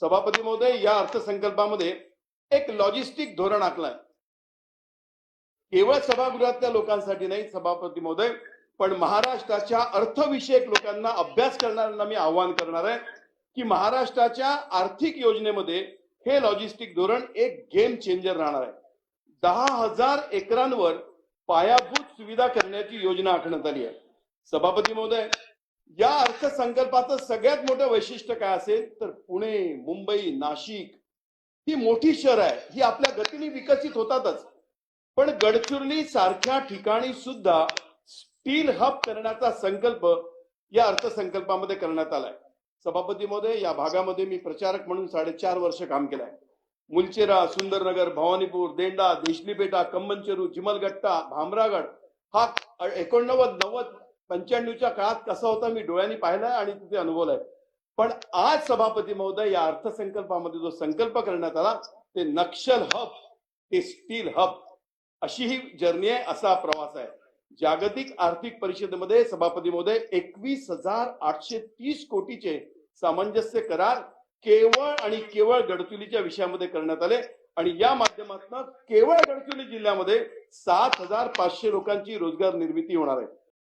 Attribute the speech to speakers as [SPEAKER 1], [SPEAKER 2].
[SPEAKER 1] सभापती महोदय, या अर्थसंकल्पामध्ये एक लॉजिस्टिक धोरण आखलंय. केवळ सभागृहातल्या लोकांसाठी नाही सभापती महोदय, पण महाराष्ट्राच्या अर्थविषयक लोकांना, अभ्यास करणाऱ्यांना मी आवाहन करणार आहे की महाराष्ट्राच्या आर्थिक योजनेमध्ये हे लॉजिस्टिक धोरण एक गेम चेंजर राहणार आहे. 10,000 एकरांवर पायाभूत सुविधा करण्याची योजना आखण्यात आली आहे. सभापती महोदय, या अर्थसंकल्पाचं सगळ्यात मोठं वैशिष्ट्य काय असेल तर पुणे, मुंबई, नाशिक ही मोठी शहर आहे, ही आपल्या गतीने विकसित होतातच, पण गडचिरोली सारख्या ठिकाणी सुद्धा स्टील हब करण्याचा संकल्प या अर्थसंकल्पामध्ये करण्यात आलाय. सभापती महोदय, या भागामध्ये मी प्रचारक म्हणून 4.5 वर्ष काम केलंय. मुलचेरा, सुंदरनगर, भवानीपूर, देंडा, देशलीपेटा, कम्मनचेरू, चिमलगट्टा, भामरागड हा 89, 90, 95च्या काळात कसा होता मी डोळ्यांनी पाहिलाय आणि तिथे अनुभवलाय. पण आज सभापती महोदय, या अर्थसंकल्पामध्ये जो संकल्प करण्यात आला ते नक्षल हब, ते स्टील हब अशी ही जर्नी आहे, असा प्रवास आहे. जागतिक आर्थिक परिषदेमध्ये सभापती महोदय 21,830 कोटीचे सामंजस्य करार केवळ आणि केवळ गडचिरोलीच्या विषयामध्ये करण्यात आले आणि या माध्यमातून केवळ गडचिरोली जिल्ह्यामध्ये 7,500 लोकांची रोजगार निर्मिती होणार आहे.